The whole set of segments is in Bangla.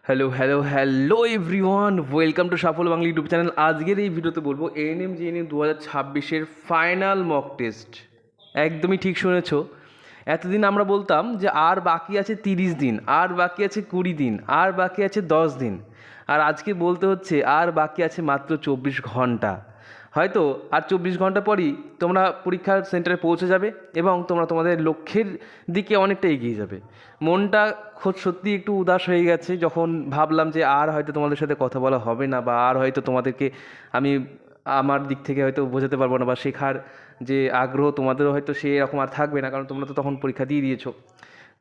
Hello hello hello everyone, welcome to Safal Bangla YouTube channel. আজকের এই ভিডিওতে বলবো এএনএম জিএনএম 2026-এর ফাইনাল মক টেস্ট। একদমই ঠিক শুনেছো। এতদিন আমরা বলতাম যে আর বাকি আছে 30 দিন, আর বাকি আছে 20 দিন, আর বাকি আছে 10 দিন, আর আজকে বলতে হচ্ছে আর বাকি আছে মাত্র 24 ঘন্টা। হয়তো আর 24 ঘন্টা পরই তোমরা পরীক্ষার সেন্টারে পৌঁছে যাবে এবং তোমরা তোমাদের লক্ষ্যের দিকে অনেকটা এগিয়ে যাবে। মনটা সত্যি একটু উদাস হয়ে গেছে যখন ভাবলাম যে আর হয়তো তোমাদের সাথে কথা বলা হবে না, বা আর হয়তো তোমাদেরকে আমি আমার দিক থেকে হয়তো বোঝাতে পারবো না, বা শেখার যে আগ্রহ তোমাদেরও হয়তো সেরকম আর থাকবে না, কারণ তোমরা তো তখন পরীক্ষা দিয়ে দিয়েছো।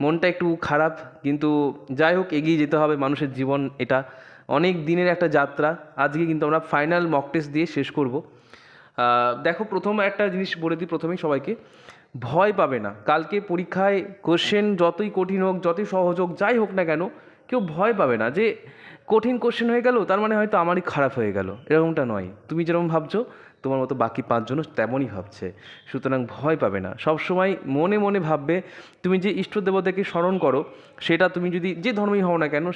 মনটা একটু খারাপ, কিন্তু যাই হোক, এগিয়ে যেতে হবে। মানুষের জীবন এটা অনেক দিনের একটা যাত্রা। আজকে কিন্তু আমরা ফাইনাল মক টেস্ট দিয়ে শেষ করব। দেখো, প্রথম একটা জিনিস বলে দিই প্রথমেই সবাইকে, ভয় পাবে না। কালকে পরীক্ষায় কোশ্চেন যতই কঠিন হোক, যতই সহজ হোক, যাই হোক না কেন, কেউ ভয় পাবে না যে কঠিন কোশ্চেন হয়ে গেল তার মানে হয়তো আমারই খারাপ হয়ে গেল। এরকমটা নয়। তুমি যেরকম ভাবছো তোমার মতো বাকি 5জনও তেমনই ভাবছে। সুতরাং ভয় পাবে না। সবসময় মনে মনে ভাববে, তুমি যে ইষ্ট দেবতাকে স্মরণ করো, সেটা তুমি যদি যে ধর্মই হও না কেন,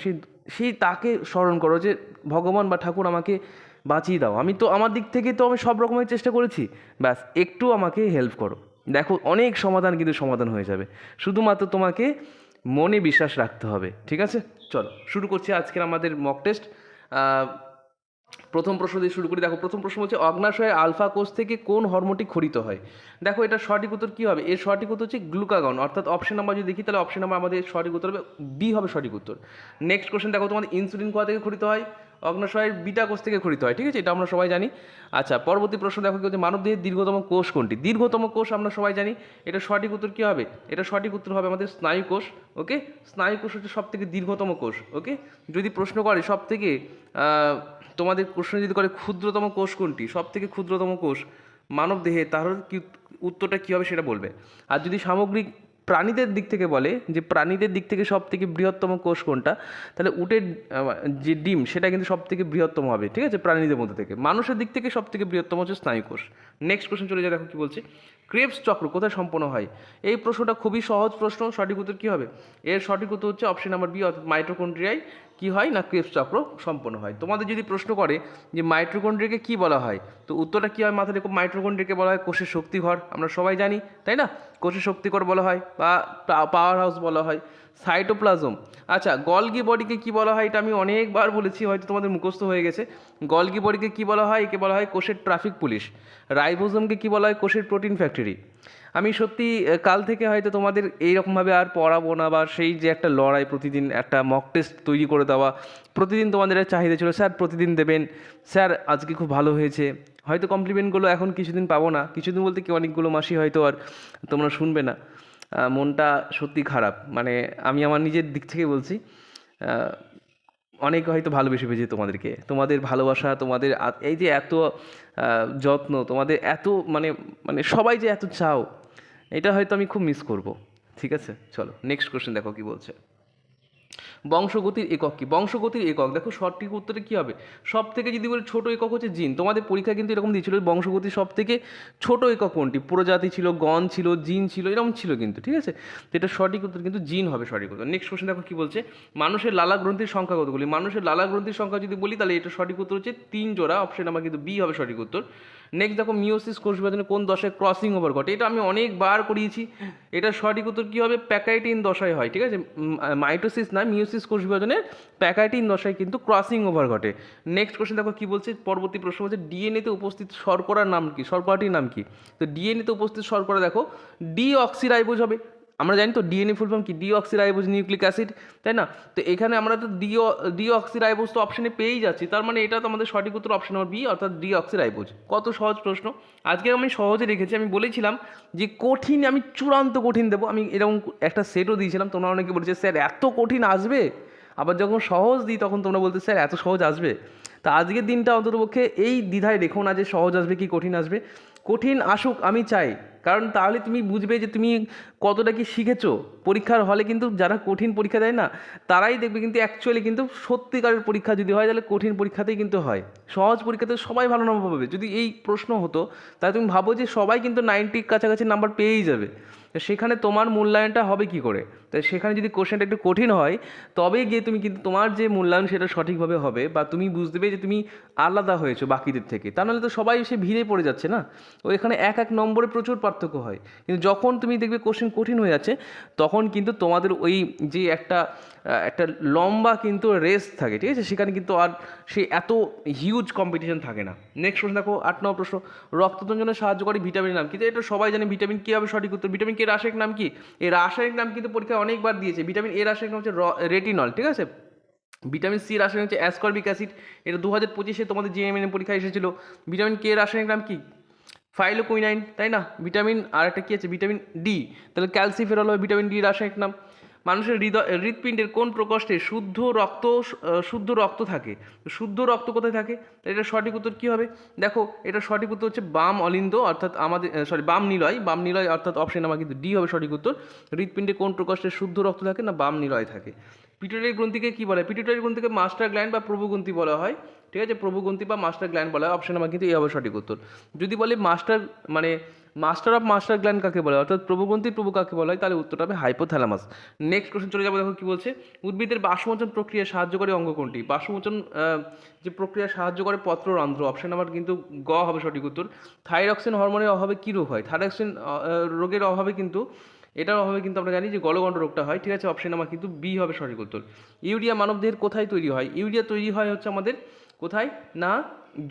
সেই তাকে স্মরণ করো যে ভগবান বা ঠাকুর আমাকে বাঁচিয়ে দাও। আমি তো আমার দিক থেকে তো আমি সব রকমের চেষ্টা করেছি, ব্যাস একটু আমাকে হেল্প করো। দেখো, অনেক সমাধান কিন্তু সমাধান হয়ে যাবে। শুধুমাত্র তোমাকে মনে বিশ্বাস রাখতে হবে। ঠিক আছে, চলো শুরু করছি আজকের আমাদের মক টেস্ট। প্রথম প্রশ্ন দিয়ে শুরু করি। দেখো, প্রথম প্রশ্ন হচ্ছে অগ্নাশয়ের আলফা কোষ থেকে কোন হরমোনটি ক্ষরিত হয়? দেখো, এটা সঠিক উত্তর কী হবে? এর সঠিক উত্তর হচ্ছে গ্লুকাগন। অর্থাৎ অপশন নাম্বার যদি দেখি, তাহলে অপশন নাম্বার আমাদের সঠিক উত্তর হবে বি, হবে সঠিক উত্তর। নেক্সট কোশ্চেন দেখো, তোমাদের ইনসুলিন কোথা থেকে ক্ষরিত হয়? অগ্নাশয়ের বিটা কোষ থেকে ক্ষরিত হয়। ঠিক আছে, এটা আমরা সবাই জানি। আচ্ছা, পরবর্তী প্রশ্ন দেখো কি হচ্ছে, মানবদেহের দীর্ঘতম কোষ কোনটি? দীর্ঘতম কোষ আমরা সবাই জানি। এটা সঠিক উত্তর কী হবে? এটা সঠিক উত্তর হবে আমাদের স্নায়ু কোষ। ওকে, স্নায়ু কোষ হচ্ছে সব থেকে দীর্ঘতম কোষ। ওকে, যদি প্রশ্ন করে সব থেকে তোমাদের প্রশ্ন যদি করে ক্ষুদ্রতম কোষ কোনটি, সব থেকে ক্ষুদ্রতম কোষ মানব দেহে, তাহলে কি উত্তরটা কী হবে সেটা বলবে। আর যদি সামগ্রিক প্রাণীদের দিক থেকে বলে যে প্রাণীদের দিক থেকে সব থেকে বৃহত্তম কোষ কোনটা, তাহলে উটের যে ডিম সেটা কিন্তু সব থেকে বৃহত্তম হবে। ঠিক আছে, প্রাণীদের মধ্যে থেকে। মানুষের দিক থেকে সব থেকে বৃহত্তম হচ্ছে স্নায়ু কোষ। নেক্সট কোশ্চেন চলে যায়, দেখো কী বলছে, ক্রেবস চক্র কোথায় সম্পন্ন হয়? এই প্রশ্নটা খুবই সহজ প্রশ্ন। সঠিক উত্তর কী হবে? এর সঠিক উত্তর হচ্ছে অপশন নাম্বার বি, অর্থাৎ মাইটোকন্ড্রিয়ায় কী হয় না, ক্রেবস চক্র সম্পন্ন হয়। তোমাদের যদি প্রশ্ন করে যে মাইটোকন্ড্রিয়াকে কী বলা হয়, তো উত্তরটা কী হয় মাথায় রেখো। মাইটোকন্ড্রিয়াকে বলা হয় কোষের শক্তিঘর। আমরা সবাই জানি, তাই না? কোষের শক্তিঘর বলা হয়, বা পাওয়ার হাউস বলা হয়। সাইটোপ্লাজম। আচ্ছা, গলগি বডিকে কী বলা হয়? এটা আমি অনেকবার বলেছি, হয়তো তোমাদের মুখস্থ হয়ে গেছে। গলগি বডিকে কী বলা হয়? একে বলা হয় কোষের ট্রাফিক পুলিশ। রাইবোজোমকে কী বলা হয়? কোষের প্রোটিন ফ্যাক্টরি। আমি সত্যি কাল থেকে হয়তো তোমাদের এইরকমভাবে আর পড়াবো না, বা সেই যে একটা লড়াই, প্রতিদিন একটা মক টেস্ট তৈরি করে দেওয়া, প্রতিদিন তোমাদের চাহিদা ছিল স্যার প্রতিদিন দেবেন, স্যার আজকে খুব ভালো হয়েছে। হয়তো কমপ্লিমেন্টগুলো এখন কিছুদিন পাবো না, কিছুদিন বলতে কি অনেকগুলো মাসই হয়তো আর তোমরা শুনবে না। মনটা সত্যি খারাপ। মানে আমি আমার নিজের দিক থেকে বলছি, অনেক হয়তো ভালোবেসে পেয়েছি তোমাদেরকে। তোমাদের ভালোবাসা, তোমাদের এই যে এত যত্ন, তোমাদের এত মানে মানে সবাই যে এত চাও, এটা হয়তো আমি খুব মিস করব। ঠিক আছে, চলো নেক্সট কোশ্চেন দেখো কি বলছে। বংশগতির একক কি? বংশগতির একক, দেখো সঠিক উত্তরে কী হবে? সব থেকে যদি বলি ছোটো একক হচ্ছে জিন। তোমাদের পরীক্ষা কিন্তু এরকম দিয়েছিল, বংশগতির সব থেকে ছোটো একক কোনটি? প্রজাতি ছিল, গণ ছিল, জিন ছিল, এরকম ছিল কিন্তু। ঠিক আছে, তো এটা সঠিক উত্তর কিন্তু জিন হবে সঠিক উত্তর। নেক্সট কোশ্চেন দেখো কী বলছে, মানুষের লালা গ্রন্থির সংখ্যা কতগুলি? মানুষের লালা গ্রন্থির সংখ্যা যদি বলি, তাহলে এটা সঠিক উত্তর হচ্ছে 3 জোড়া। অপশন নাম্বার কিন্তু বি হবে সঠিক উত্তর। নেক্সট দেখো, মিওসিস কোষ বিভাজনে কোন দশায় ক্রসিং ওভার ঘটে? এটা আমি অনেকবার করিয়েছি। এটা সঠিক উত্তর কী হবে? প্যাকাইটিন দশায় হয়। ঠিক আছে, মাইটোসিস না, মিওসিস কোষ বিভাজনে প্যাকাইটিন দশায় কিন্তু ক্রসিং ওভার ঘটে। নেক্সট কোশ্চেন দেখো কী বলছে, পরবর্তী প্রশ্ন বলছে ডিএনএতে উপস্থিত শর্করার নাম কি? শর্করাটির নাম কি? তো ডিএনএতে উপস্থিত শর্করা দেখো ডিঅক্সিরাইবোজ হবে। আমরা জানি তো ডিএনএ ফুল ফর্ম কি? ডিঅক্সিরাইবোজ নিউক্লিক অ্যাসিড, তাই না? তো এখানে আমরা তো ডিঅক্সিরাইবোজ তো অপশনে পেয়েই যাচ্ছি, তার মানে এটা তো আমাদের সঠিক উত্তর অপশন নম্বর বি, অর্থাৎ ডিঅক্সিরাইবোজ। কত সহজ প্রশ্ন। আজকে আমি সহজে রেখেছি। আমি বলেছিলাম যে কঠিন, আমি চূড়ান্ত কঠিন দেবো। আমি এরকম একটা সেটও দিয়েছিলাম, তোমরা অনেকে বলেছে স্যার এত কঠিন আসবে। আবার যখন সহজ দিই তখন তোমরা বলতে স্যার এত সহজ আসবে। তা আজকের দিনটা অন্ততপক্ষে এই দ্বিধায় রেখো না যে সহজ আসবে কি কঠিন আসবে। কঠিন আসুক, আমি চাই, কারণ তাহলে তুমি বুঝবে যে তুমি কতটা কি শিখেছো। পরীক্ষার হলে কিন্তু যারা কঠিন পরীক্ষা দেয় না, তারাই দেখবে কিন্তু অ্যাকচুয়ালি কিন্তু সত্যিকারের পরীক্ষা যদি হয় তাহলে কঠিন পরীক্ষাতেই কিন্তু হয়। সহজ পরীক্ষাতে সবাই ভালো নম্বর পাবে। যদি এই প্রশ্ন হতো তাহলে তুমি ভাবো যে সবাই কিন্তু 90 কাছাকাছি নাম্বার পেয়েই যাবে। তো সেখানে তোমার মূল্যায়নটা হবে কি করে? তো সেখানে যদি কোশ্চেনটা একটু কঠিন হয়, তবে গিয়ে তুমি কিন্তু তোমার যে মূল্যায়ন সেটা সঠিকভাবে হবে, বা তুমি বুঝতে পারবে যে তুমি আলাদা হয়েছো বাকিদের থেকে। তা নাহলে তো সবাই সে ভিড়ে পড়ে যাচ্ছে না। তো এখানে এক এক নম্বরে প্রচুর পার্থক্য হয়। কিন্তু যখন তুমি দেখবে কোশ্চেন কঠিন হয়ে যাচ্ছে, তখন কিন্তু তোমাদের ওই যে একটা লম্বা কিন্তু রেস থাকে, ঠিক আছে, সেখানে কিন্তু আর সে এত হিউজ কম্পিটিশন থাকে না। নেক্সট প্রশ্ন দেখো, 8 নম্বর প্রশ্ন, রক্ততঞ্জনে সাহায্যকারী ভিটামিনের নাম? কিন্তু এটা সবাই জানে, ভিটামিন কে হবে সঠিক উত্তর। ভিটামিন কে রাসায়নিক নাম কি? এই রাসায়নিক নাম কিন্তু পরীক্ষায় অনেকবার দিয়েছে। ভিটামিন এ রাসায়নিক নাম হচ্ছে রেটিনল, ঠিক আছে। ভিটামিন সি রাসায়নিক হচ্ছে অ্যাসকর্বিক অ্যাসিড, এটা 2025-এ তোমাদের জিএমএন পরীক্ষায় এসেছিল। ভিটামিন কে রাসায়নিক নাম কি? ফাইলোকুইনাইন, তাই না? ভিটামিন আর একটা কী আছে, ভিটামিন ডি, তাহলে ক্যালসিফেরল হবে ভিটামিন ডি রাসায়নিক নাম। মানুষের হৃৎপিণ্ডের কোন প্রকোষ্ঠে শুদ্ধ রক্ত থাকে? শুদ্ধ রক্ত কোথায় থাকে? এটা সঠিক উত্তর কী হবে? দেখো, এটা সঠিক উত্তর হচ্ছে বাম অলিন্দ, অর্থাৎ আমাদের বাম নিলয় অর্থাৎ অপশন আমার কিন্তু ডি হবে সঠিক উত্তর। হৃৎপিণ্ডে কোন প্রকোষ্ঠে শুদ্ধ রক্ত থাকে? না, বাম নিলয় থাকে। পিটুইটারি গ্রন্থিকে কী বলে? পিটুইটারি গ্রন্থিকে মাস্টার গ্ল্যান্ড বা প্রভুগ্রন্থি বলা হয়, ঠিক আছে। প্রভুগ্রন্থি বা মাস্টার গ্ল্যান্ড বলা হয়, অপশন আমার কিন্তু এই হবে সঠিক উত্তর। যদি বলে মাস্টার অফ মাস্টার গ্ল্যান্ড কাকে বলে, অর্থাৎ প্রভুগ্রন্থির প্রভু কাকে বলা হয়, তাহলে উত্তরটা হবে হাইপোথ্যালামাস। নেক্সট কোশ্চেন চলে যাবো, দেখো কি বলছে। উদ্ভিদের বাষ্পমোচন প্রক্রিয়া সাহায্যকারী অঙ্গ কোনটি? বাষ্পমোচন যে প্রক্রিয়া সাহায্য করে পত্ররন্ধ্র, অপশন নাম্বার কিন্তু গ হবে সঠিক উত্তর। থাইরক্সিন হরমোনের অভাবে কী রোগ হয়? থাইরক্সিন রোগের অভাবে কিন্তু এটার অভাবে কিন্তু আমরা জানি যে গলগণ্ড রোগটা হয়, ঠিক আছে। অপশন নাম্বার কিন্তু বি হবে সঠিক উত্তর। ইউরিয়া মানবদেহের কোথায় তৈরি হয়? ইউরিয়া তৈরি হয় হচ্ছে আমাদের কোথায়? না,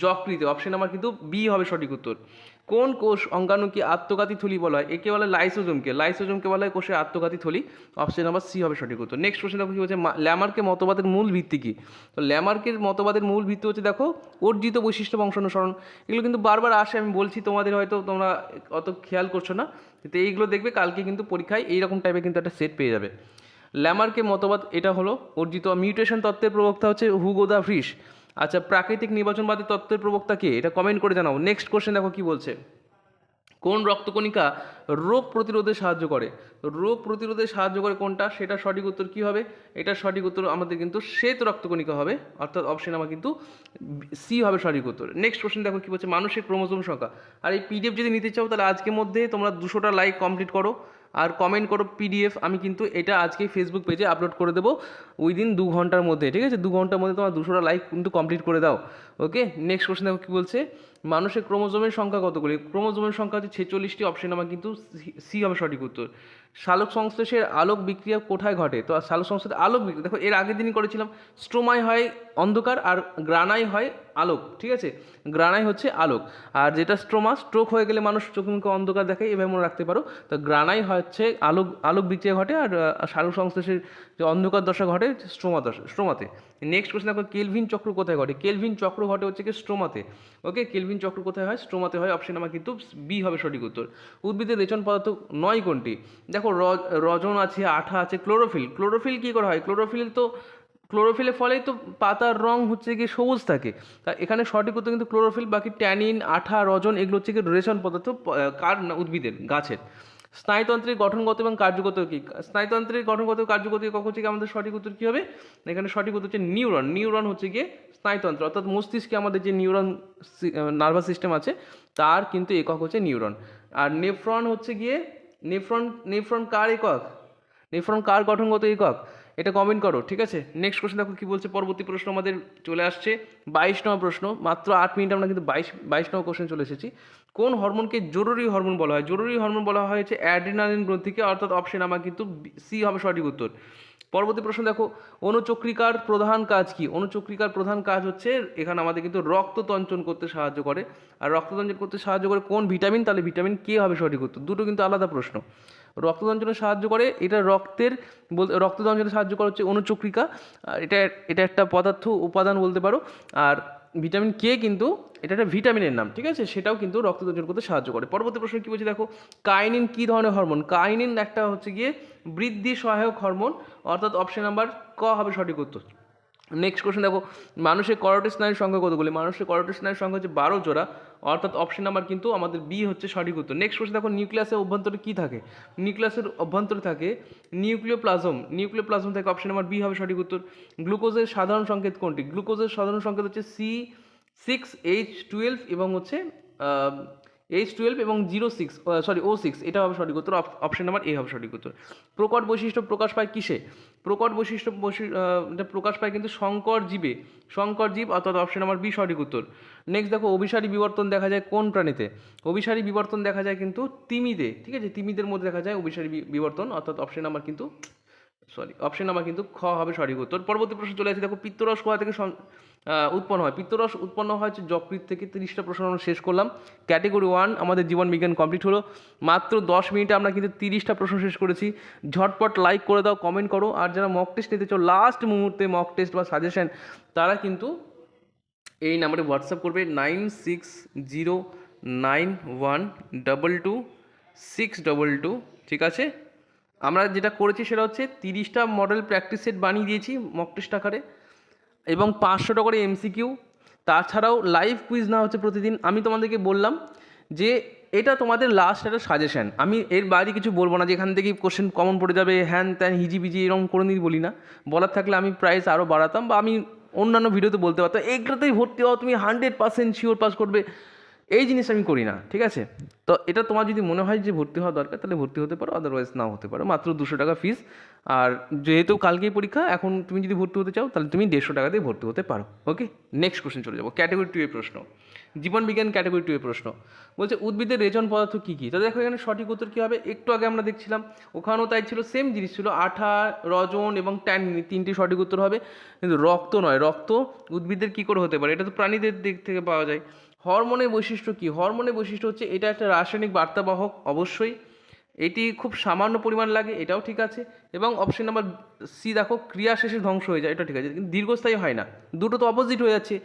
যকৃতে। অপশন নাম্বার কিন্তু বি হবে সঠিক উত্তর। কোন কোষ অঙ্গাণুকে আত্মঘাতী থলি বলা হয়? একে বলে লাইসোজোমকে বলা হয় কোষের আত্মঘাতী থলি। অপশন নাম্বার সি হবে সঠিক উত্তর। নেক্সট কোশ্চেন দেখো কি বলছে, ল্যামার্কের মতবাদের মূল ভিত্তি কি? তো ল্যামার্কের মতবাদের মূল ভিত্তি হচ্ছে দেখো অর্জিত বৈশিষ্ট্য বংশানুসরণ। এগুলো কিন্তু বারবার আসে, আমি বলছি তোমাদের, হয়তো তোমরা অত খেয়াল করছো না, কিন্তু এইগুলো দেখবে কালকে কিন্তু পরীক্ষায় এইরকম টাইপের কিন্তু একটা সেট পেয়ে যাবে। ল্যামার্কের মতবাদ এটা হলো অর্জিত। মিউটেশন তত্ত্বের প্রবক্তা হচ্ছে হুগো দা ভ্রিস। আচ্ছা, প্রাকৃতিক নির্বাচনবাদী তত্ত্বের প্রবক্তা কে? এটা কমেন্ট করে জানাও। নেক্সট কোশ্চেন দেখো কি বলছে, কোন রক্তকণিকা রোগ প্রতিরোধে সাহায্য করে? রোগ প্রতিরোধে সাহায্য করে কোনটা? সেটা সঠিক উত্তর কী হবে? এটা সঠিক উত্তর আমাদের কিন্তু শ্বেত রক্তকণিকা হবে, অর্থাৎ অপশন আমার কিন্তু সি হবে সঠিক উত্তর। নেক্সট কোশ্চেন দেখো কি বলছে, মানুষের ক্রোমোজোম সংখ্যা। আর এই পিডিএফ যদি নিতে চাও তাহলে আজকের মধ্যে তোমরা 200টা লাইক কমপ্লিট করো আর কমেন্ট করো পিডিএফ। আমি কিন্তু এটা আজকে ফেসবুক পেজে আপলোড করে দেবো উইদিন 2 ঘন্টার মধ্যে, ঠিক আছে। 2 ঘন্টার মধ্যে তোমার 200টা লাইক কিন্তু কমপ্লিট করে দাও, ওকে। নেক্সট কোশ্চেন দেখো কী বলছে, মানুষের ক্রোমোজোমের সংখ্যা কতগুলি? ক্রোমোজোমের সংখ্যা হচ্ছে 46টি। অপশন আমার কিন্তু সি হবে সঠিক উত্তর। সালোক সংশ্লেষের আলোক বিক্রিয়া কোথায় ঘটে? তো সালোক সংশ্লেষের আলোক বিক্রিয়া দেখো এর আগের দিনই করেছিলাম। স্ট্রোমায় হয় অন্ধকার আর গ্রানাই হয় আলোক, ঠিক আছে। গ্রানাই হচ্ছে আলোক, আর যেটা স্ট্রোক হয়ে গেলে মানুষ চোখে মুখে অন্ধকার দেখে, এভাবে মনে রাখতে পারো। তো গ্রানাই হচ্ছে আলোক বিক্রিয়া ঘটে, আর সালোক সংশ্লেষের যে অন্ধকার দশা ঘটে স্ট্রোমাতে। নেক্সট কোশ্চেন দেখো, কেলভিন চক্র কোথায় ঘটে? কেলভিন চক্র ঘটে হচ্ছে কি স্ট্রোমাতে, ওকে। কেলভিন চক্র কোথায় হয়? স্ট্রোমাতে হয়। অপশন আমার কিন্তু বি হবে সঠিক উত্তর। উদ্ভিদের রেচন পদার্থ নয় কোনটি? দেখো রজন আছে, আঠা আছে, ক্লোরোফিল কী করা হয়? ক্লোরোফিলের ফলেই তো পাতার রং হচ্ছে গিয়ে সবুজ থাকে। তা এখানে সঠিক উত্তর কিন্তু ক্লোরোফিল। বাকি ট্যানিন, আঠা, রজন এগুলো হচ্ছে গিয়ে রেচন পদার্থ, কার না? উদ্ভিদের, গাছের। স্নায়ুতন্ত্রের গঠনগত এবং কার্যগত কি? স্নায়ুতন্ত্রের গঠনগত কার্যগত একক হচ্ছে কি? আমাদের সঠিক উত্তর কী হবে? এখানে সঠিক উত্তর হচ্ছে নিউরন হচ্ছে গিয়ে স্নায়ুতন্ত্র, অর্থাৎ মস্তিষ্কে আমাদের যে নিউরন নার্ভাস সিস্টেম আছে তার কিন্তু একক হচ্ছে নিউরন। আর নেফ্রন হচ্ছে গিয়ে নেফ্রন কার একক? নেফ্রন কার গঠনগত একক? এটা কমেন্ট করো, ঠিক আছে। নেক্সট কোশ্চেন দেখো কী বলছে। পরবর্তী প্রশ্ন আমাদের চলে আসছে 22 নম্বর প্রশ্ন। মাত্র 8 মিনিট আমরা কিন্তু 22 নম্বর কোশ্চেন চলে এসেছি। কোন হরমোনকে জরুরি হরমোন বলা হয়? জরুরি হরমোন বলা হয়েছে অ্যাড্রিনালিন গ্রন্থিকে, অর্থাৎ অপশন আমার কিন্তু সি হবে সঠিক উত্তর। পরবর্তী প্রশ্ন দেখো, অণুচক্রিকার প্রধান কাজ কি? অণুচক্রিকার প্রধান কাজ হচ্ছে এখানে আমাদের কিন্তু রক্ত তঞ্চন করতে সাহায্য করে। আর রক্ত তঞ্চন করতে সাহায্য করে কোন ভিটামিন? তাহলে ভিটামিন কে হবে সঠিক উত্তর। দুটো কিন্তু আলাদা প্রশ্ন। রক্তদঞ্চনে সাহায্য করে, এটা রক্তদঞ্চনে সাহায্য করে হচ্ছে অণুচক্রিকা, আর এটা একটা উপাদান বলতে পারো। আর ভিটামিন কে কিন্তু এটা একটা ভিটামিনের নাম, ঠিক আছে, সেটাও কিন্তু রক্তদঞ্চন করতে সাহায্য করে। পরবর্তী প্রশ্ন কী বলছে দেখো, কাইনিন কী ধরনের হরমোন? কাইনিন একটা হচ্ছে গিয়ে বৃদ্ধি সহায়ক হরমোন, অর্থাৎ অপশন নাম্বার ক হবে সঠিক উত্তর। নেক্সট কোশ্চেন দেখো, মানুষের করোটিড স্নায়ুর সংখ্যা কতগুলি? মানুষের করোটিড স্নায়ুর সংখ্যা হচ্ছে 12 জোড়া, অর্থাৎ অপশন নাম্বার কিন্তু আমাদের বি হচ্ছে সঠিক উত্তর। নেক্সট কোশ্চেন দেখো, নিউক্লিয়াসের অভ্যন্তরে কী থাকে? নিউক্লিয়াসের অভ্যন্তরে থাকে নিউক্লিওপ্লাজম। নিউক্লিওপ্লাজম থেকে অপশন নাম্বার বি হবে সঠিক উত্তর। গ্লুকোজের সাধারণ সংকেত কোনটি? গ্লুকোজের সাধারণ সংকেত হচ্ছে C6H12 এবং হচ্ছে H12 এবং 06 O6, এটা হবে সঠিক উত্তর। অপশন নাম্বার এ হবে সঠিক উত্তর। প্রকট বৈশিষ্ট্য প্রকাশ পায় কিসে? প্রকট বৈশিষ্ট্য এটা প্রকাশ পায় কিন্তু সংকর জীবে। সংকর জীব, অর্থাৎ অপশন নাম্বার বি সঠিক উত্তর। নেক্সট দেখো, অভিসারী বিবর্তন দেখা যায় কোন প্রাণীতে? অভিসারী বিবর্তন দেখা যায় কিন্তু তিমিতে, ঠিক আছে, তিমিদের মধ্যে দেখা যায় অভিসারী বিবর্তন, অর্থাৎ অপশন নাম্বার কিন্তু অপশন নাম্বার কিন্তু খ হবে সঠিক উত্তর। পরবর্তী প্রশ্ন চলে আসছে, দেখো পিত্তরস কোথা থেকে উৎপন্ন হয়? পিত্তরস উৎপন্ন হয় হচ্ছে যকৃৎ থেকে। 30টা প্রশ্ন আমরা শেষ করলাম। ক্যাটেগরি 1 আমাদের জীবন বিজ্ঞান কমপ্লিট হলো। মাত্র 10 মিনিটে আমরা কিন্তু 30টা প্রশ্ন শেষ করেছি। ঝটপট লাইক করে দাও, কমেন্ট করো, আর যারা মক টেস্ট নিতে চাও লাস্ট মুহূর্তে মক টেস্ট বা সাজেশন, তারা কিন্তু এই নাম্বারে হোয়াটসঅ্যাপ করবে 9609122622, ঠিক আছে। আমরা যেটা করেছি সেটা হচ্ছে 30টা মডেল প্র্যাকটিস সেট বানিয়ে দিয়েছি মক টেস্ট আকারে, এবং 500টা করে এমসিকিউ। তাছাড়াও লাইভ কুইজ না হচ্ছে প্রতিদিন। আমি তোমাদেরকে বললাম যে এটা তোমাদের লাস্ট একটা সাজেশন, আমি এর বাইরে কিছু বলবো না, যেখান থেকে কোশ্চেন কমন পড়ে যাবে হ্যান ত্যান হিজিবিজি এরকম করে নিই বলি না। বলার থাকলে আমি প্রাইস আরও বাড়াতাম, বা আমি অন্যান্য ভিডিওতে বলতে পারতাম এইগুলোতেই ভর্তি হও, তুমি 100% শিওর পাস করবে, এই জিনিসটা আমি করি না, ঠিক আছে। তো এটা তোমার যদি মনে হয় যে ভর্তি হওয়া দরকার, তাহলে ভর্তি হতে পারো, আদারওয়াইজ নাও হতে পারো। মাত্র 200 টাকা ফিস। আর যেহেতু কালকেই পরীক্ষা, এখন তুমি যদি ভর্তি হতে চাও তাহলে তুমি 150 টাকা দিয়ে ভর্তি হতে পারো। ওকে, নেক্সট কোশ্চেন চলে যাবো। ক্যাটাগরি 2 এর প্রশ্ন, জীবন বিজ্ঞান ক্যাটাগরি 2 এর প্রশ্ন বলছে উদ্ভিদের রেচন পদার্থ কী কী? তো দেখো এখানে সঠিক উত্তর কী হবে? একটু আগে আমরা দেখছিলাম, ওখানেও তাই ছিল, সেম জিনিস ছিল, আঠা, রজন এবং ট্যানিন, তিনটি সঠিক উত্তর হবে। কিন্তু রক্ত নয়, রক্ত উদ্ভিদের কী করে হতে পারে? এটা তো প্রাণীদের দিক থেকে পাওয়া যায়। হরমোনের বৈশিষ্ট্য কী? হরমোনের বৈশিষ্ট্য হচ্ছে এটা একটা রাসায়নিক বার্তাবাহক, অবশ্যই। এটি খুব সামান্য পরিমাণ লাগে, এটাও ঠিক আছে। এবং অপশন নাম্বার সি দেখো, ক্রিয়া শেষে ধ্বংস হয়ে যায়, এটা ঠিক আছে, কিন্তু দীর্ঘস্থায়ী হয় না। দুটো তো অপোজিট হয়ে যাচ্ছে,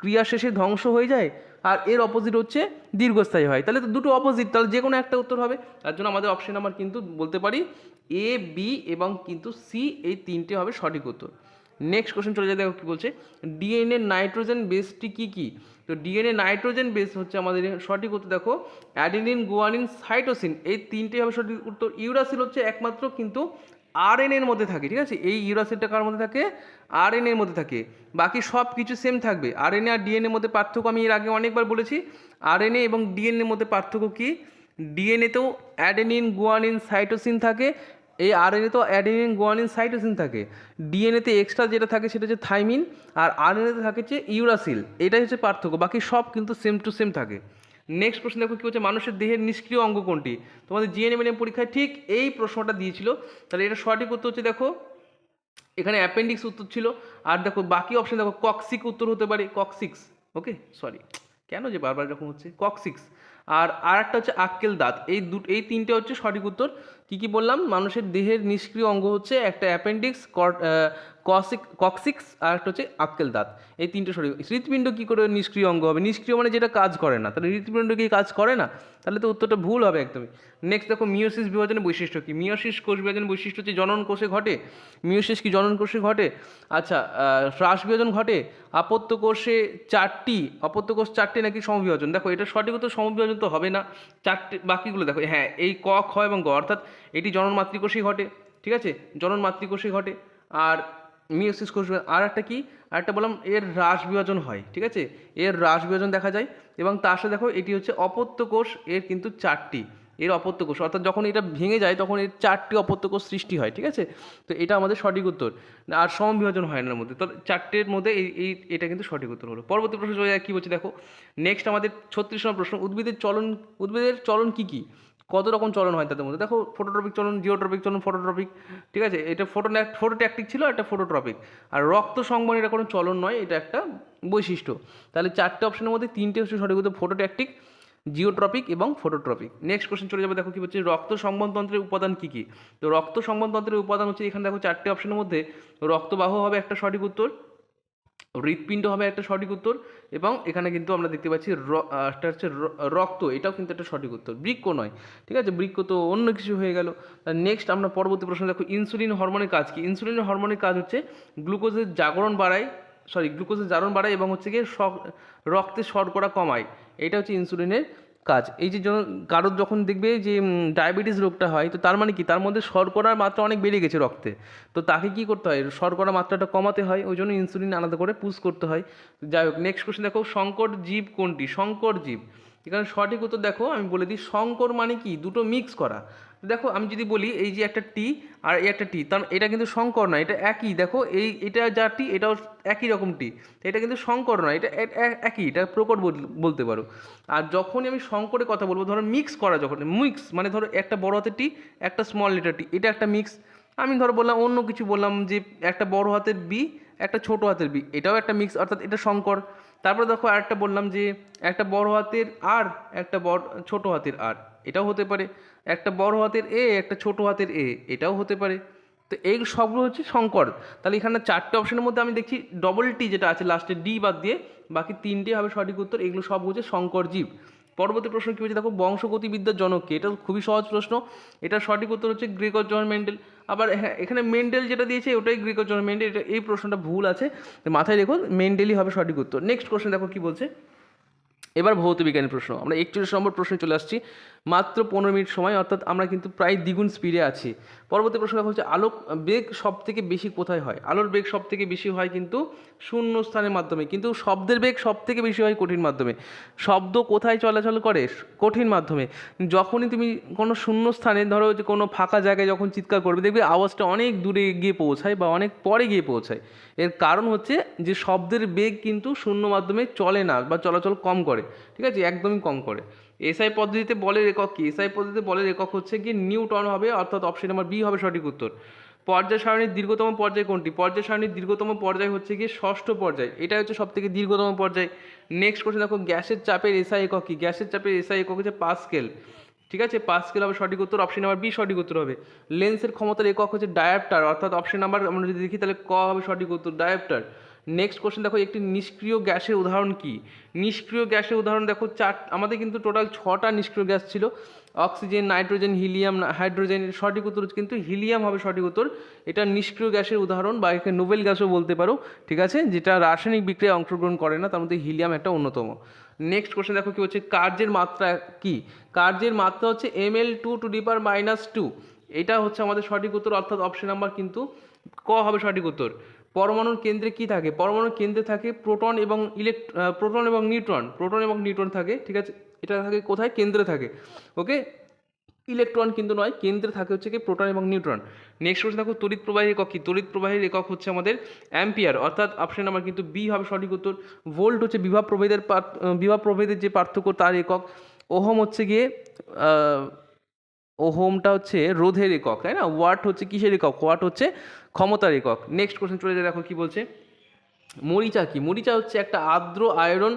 ক্রিয়া শেষে ধ্বংস হয়ে যায় আর এর অপোজিট হচ্ছে দীর্ঘস্থায়ী হয়, তাহলে তো দুটো অপোজিট, তাহলে যে কোনো একটা উত্তর হবে। তার জন্য আমাদের অপশন নাম্বার কিন্তু বলতে পারি এ, বি এবং কিন্তু সি, এই তিনটে হবে সঠিক উত্তর। নেক্সট কোশ্চেন চলে যায়, দেখো কী বলছে, ডিএনএ নাইট্রোজেন বেসটি কী কী? তো ডিএনএ নাইট্রোজেন বেস হচ্ছে আমাদের সঠিক উত্তর, দেখো অ্যাডিনিন, গুয়ানিন, সাইটোসিন, এই তিনটেই হবে সঠিক উত্তর। ইউরাসিল হচ্ছে একমাত্র কিন্তু আরএনএর মধ্যে থাকে, ঠিক আছে, এই ইউরাসিলটা কার মধ্যে থাকে? আরএনএর মধ্যে থাকে, বাকি সব কিছু সেম থাকবে। আরএনএ আর ডিএনএর মধ্যে পার্থক্য আমি এর আগে অনেকবার বলেছি। আরএনএ এবং ডিএনএর মধ্যে পার্থক্য কী? ডিএনএতেও অ্যাডেনিন, গুয়ানিন, সাইটোসিন থাকে, এই আরএনএ তো অ্যাডেনিন, গুয়ানিন, সাইটোসিন থাকে। ডিএনএতে এক্সট্রা যেটা থাকে সেটা হচ্ছে থাইমিন, আর আরএনএতে থাকে হচ্ছে ইউরাসিল, এটাই হচ্ছে পার্থক্য, বাকি সব কিন্তু সেম টু সেম থাকে। নেক্সট প্রশ্ন দেখো কী হচ্ছে, মানুষের দেহের নিষ্ক্রিয় অঙ্গ কোনটি? তোমাদের জিএনএম পরীক্ষায় ঠিক এই প্রশ্নটা দিয়েছিল, তাহলে এটা সঠিক উত্তর হচ্ছে, দেখো এখানে অ্যাপেন্ডিক্স উত্তর ছিল, আর দেখো বাকি অপশন দেখো কক্সিক উত্তর হতে পারে, কক্সিক্স, ওকে সরি, কেন যে বারবার এরকম হচ্ছে, কক্সিক্স। আর একটা হচ্ছে আক্কেল দাঁত, এই তিনটে হচ্ছে সঠিক উত্তর। কী কী বললাম? মানুষের দেহের নিষ্ক্রিয় অঙ্গ হচ্ছে একটা অ্যাপেন্ডিক্স, কক্সিক্স, আর একটা হচ্ছে আক্কেল দাঁত, এই তিনটে সঠিক। হৃৎপিণ্ড কী করে নিষ্ক্রিয় অঙ্গ হবে? নিষ্ক্রিয় মানে যেটা কাজ করে না, তাহলে হৃৎপিণ্ড কি কাজ করে না? তাহলে তো উত্তরটা ভুল হবে একদমই। নেক্সট দেখো, মিওসিস বিভাজনের বৈশিষ্ট্য কী? মিওসিস কোষ বিভাজনের বৈশিষ্ট্য হচ্ছে জনন কোষে ঘটে। মিওসিস কি জনন কোষে ঘটে? আচ্ছা, হ্রাস বিভাজন ঘটে। আপত্য কোষে 4টি, অপত্য কোষ 4টি নাকি সমবিভাজন? দেখো এটা সঠিক উত্তর, সমবিভাজন তো হবে না, 4টে, বাকিগুলো দেখো, হ্যাঁ এই ক, খ এবং গ, অর্থাৎ এটি জনন মাতৃকোষেই ঘটে, ঠিক আছে, জনন মাতৃকোষেই ঘটে। আর মিওসিস কোষ, আর একটা কি, আর একটা বললাম এর হ্রাস বিভাজন হয়, ঠিক আছে, এর হ্রাস বিভাজন দেখা যায়। এবং তার সাথে দেখো এটি হচ্ছে অপত্য কোষ, এর কিন্তু 4টি, এর অপত্য কোষ, অর্থাৎ যখন এটা ভেঙে যায় তখন এর 4টি অপত্য কোষ সৃষ্টি হয়, ঠিক আছে। তো এটা আমাদের সঠিক উত্তর। আর সমবিভাজন হয় না এর মধ্যে, তো 4টের মধ্যে এটা কিন্তু সঠিক উত্তর হলো। পরবর্তী প্রশ্ন চলে যায়, কী বলছে দেখো, নেক্সট আমাদের 36 নম্বর প্রশ্ন, উদ্ভিদের চলন কী কী? কত রকম চলন হয় তাদের মধ্যে? দেখো ফটোট্রপিক চলন, জিওট্রপিক চলন, ফটোট্রপিক, ঠিক আছে, এটা ফটোট্যাকটিক ছিল, একটা ফটোট্রপিক। আর রক্ত সংবহন এটা কোনো চলন নয়, এটা একটা বৈশিষ্ট্য। তাহলে 4টে অপশনের মধ্যে 3টে হচ্ছে সঠিক উত্তর, ফটোট্যাকটিক, জিওট্রপিক এবং ফটোট্রপিক। নেক্সট কোশ্চেন চলে যাবে, দেখো কি বলছে, রক্ত সংবহনতন্ত্রের উপাদান কী কী? তো রক্ত সংবহনতন্ত্রের উপাদান হচ্ছে, এখানে দেখো 4টে অপশনের মধ্যে রক্তবাহ হবে একটা সঠিক উত্তর, হৃৎপিণ্ড হবে একটা সঠিক উত্তর, এবং এখানে কিন্তু আমরা দেখতে পাচ্ছি একটা হচ্ছে রক্ত, এটাও কিন্তু একটা সঠিক উত্তর, বৃক্ক নয়। ঠিক আছে, বৃক্ক তো অন্য কিছু হয়ে গেল। নেক্সট আমরা পরবর্তী প্রশ্ন দেখো, ইনসুলিন হরমোনের কাজ কি? ইনসুলিন হরমোনের কাজ হচ্ছে গ্লুকোজের জাগরণ বাড়ায়, গ্লুকোজের জারণ বাড়ায় এবং হচ্ছে গিয়ে রক্তে শর্করা কমায়। এটা হচ্ছে ইনসুলিনের কাজ। এই যে কারোর যখন দেখবে যে ডায়াবেটিস রোগটা হয়, তো তার মানে কি, তার মধ্যে শর্করার মাত্রা অনেক বেড়ে গেছে রক্তে, তো তাকে কি করতে হয়, শর্করা মাত্রাটা কমাতে হয়, ওই জন্য ইনসুলিন আলাদা করে পুশ করতে হয়। যাই হোক, নেক্সট কোশ্চেন দেখো, সংকর জীব কোনটি? সংকর জীব, এখানে সঠিক উত্তর দেখো আমি বলে দিই, সংকর মানে কি, দুটো মিক্স করা। দেখো আমি যদি বলি এই যে একটা টি আর এই একটা টি, তার এটা কিন্তু সংকর নয়, এটা একই। দেখো এটা যা টি, এটাও একই রকম টি, এটা কিন্তু সংকর নয়, এটা একই, এটা প্রকট বলতে পারো। আর যখনই আমি সংকরের কথা বলবো, ধরো মিক্স করা, যখন মিক্স মানে ধরো একটা বড় হাতের টি, একটা স্মল লেটার টি, এটা একটা মিক্স। আমি ধরো বললাম অন্য কিছু, বললাম যে একটা বড় হাতের বি, একটা ছোট হাতের বি, এটাও একটা মিক্স, অর্থাৎ এটা সংকর। তারপরে দেখো আরেকটা বললাম যে একটা বড় হাতের আর, একটা ছোট হাতের আর, এটাও হতে পারে। একটা বড় হাতের এ, একটা ছোট হাতের এ, এটাও হতে পারে। তো এই সবগুলো হচ্ছে সংকর। তাহলে এখানে চারটে অপশনের মধ্যে আমি দেখছি ডবল টি যেটা আছে লাস্টে ডি বাদ দিয়ে বাকি তিনটে হবে সঠিক উত্তর, এগুলো সব হচ্ছে সংকর জীব। পরবর্তী প্রশ্ন কী হচ্ছে দেখো, বংশগতিবিদ্যার জনক কে? এটা খুবই সহজ প্রশ্ন, এটার সঠিক উত্তর হচ্ছে গ্রেগর জন মেন্ডেল। আবার হ্যাঁ, এখানে মেন্ডেল যেটা দিয়েছে ওটাই গ্রেগর জন মেন্ডেল, এটা এই প্রশ্নটা ভুল আছে, মাথায় রেখো মেন্ডেলই হবে সঠিক উত্তর। নেক্সট কোশ্চেন দেখো কী বলছে, এবার ভৌত বিজ্ঞানের প্রশ্ন। আমরা 41 নম্বর প্রশ্নে চলে আসছি, মাত্র 15 মিনিট সময়, অর্থাৎ আমরা কিন্তু প্রায় দ্বিগুণ স্পিডে আছি। পরবর্তী প্রশ্ন দেখো হচ্ছে, আলোক বেগ সব থেকে বেশি কোথায় হয়? আলোর বেগ সব থেকে বেশি হয় কিন্তু শূন্য স্থানের মাধ্যমে, কিন্তু শব্দের বেগ সব থেকে বেশি হয় কঠিন মাধ্যমে। শব্দ কোথায় চলাচল করে? কঠিন মাধ্যমে। যখনই তুমি কোনো শূন্য স্থানে, ধরো যে কোনো ফাঁকা জায়গায় যখন চিৎকার করবে, দেখবে আওয়াজটা অনেক দূরে গিয়ে পৌঁছায় বা অনেক পরে গিয়ে পৌঁছায়। এর কারণ হচ্ছে যে শব্দের বেগ কিন্তু শূন্য মাধ্যমে চলে না বা চলাচল কম করে, ঠিক আছে, একদমই কম করে। এসআই পদ্ধতিতে বলের একক কি? এসআই পদ্ধতিতে বলের একক হচ্ছে কি নিউটন হবে, অর্থাৎ অপশন নাম্বার বি হবে সঠিক উত্তর। পর্যায় সারণীর দীর্ঘতম পর্যায় কোনটি? পর্যায় সারণীর দীর্ঘতম পর্যায় হচ্ছে গিয়ে ষষ্ঠ পর্যায়, এটা হচ্ছে সব থেকে দীর্ঘতম পর্যায়। নেক্সট কোশ্চেন দেখো, গ্যাসের চাপের এসআই একক কি? গ্যাসের চাপের এসআই একক হচ্ছে পাস্কেল, ঠিক আছে, পাস্কেল হবে সঠিক উত্তর, অপশন নাম্বার বি সঠিক উত্তর হবে। লেন্সের ক্ষমতার একক হচ্ছে ডায়াপ্টার, অর্থাৎ অপশন নাম্বার আমরা যদি দেখি তাহলে ক হবে সঠিক উত্তর, ডায়াপ্টার। নেক্সট কোশ্চেন দেখো, একটি নিষ্ক্রিয় গ্যাসের উদাহরণ কি? নিষ্ক্রিয় গ্যাসের উদাহরণ দেখো আমাদের কিন্তু টোটাল 6টা নিষ্ক্রিয় গ্যাস ছিল, অক্সিজেন, নাইট্রোজেন, হিলিয়াম, হাইড্রোজেন। সঠিক উত্তর কিন্তু হিলিয়াম হবে সঠিক উত্তর। এটা নিষ্ক্রিয় গ্যাসের উদাহরণ, বা একে নোবেল গ্যাসও বলতে পারো, ঠিক আছে, যেটা রাসায়নিক বিক্রিয়ায় অংশগ্রহণ করে না, তার মধ্যে হিলিয়াম একটা অন্যতম। নেক্সট কোশ্চেন দেখো কি হচ্ছে, কার্যের মাত্রা কি? কার্যের মাত্রা হচ্ছে ml2⁻², এটা হচ্ছে আমাদের সঠিক উত্তর, অর্থাৎ অপশন নাম্বার কিন্তু ক হবে সঠিক উত্তর। পরমাণুর কেন্দ্রে কি থাকে? পরমাণুর কেন্দ্রে থাকে প্রোটন এবং প্রোটন এবং নিউট্রন, প্রোটন এবং নিউট্রন থাকে, ঠিক আছে, এটা থাকে কোথায়? কেন্দ্রে থাকে, ওকে, ইলেকট্রন কিন্তু নয়, কেন্দ্রে থাকে হচ্ছে কি প্রোটন এবং নিউট্রন। নেক্সট কোশ্চেন দেখো, তড়িৎ প্রবাহের একক কি? তড়িৎ প্রবাহের একক হচ্ছে আমাদের অ্যাম্পিয়ার, অর্থাৎ অপশন নাম্বার কিন্তু বি হবে সঠিক উত্তর। ভোল্ট হচ্ছে বিভব প্রভেদের যে পার্থক্য তার একক। ওহম হচ্ছে গিয়ে ওহমটা হচ্ছে রোধের একক, তাই না? ওয়াট হচ্ছে কিসের একক? ওয়াট হচ্ছে ক্ষমতার একক। নেক্সট কোশ্চেন চলে যায়, দেখো কি বলছে, মরিচা কি? মরিচা হচ্ছে একটা আর্দ্র আয়রন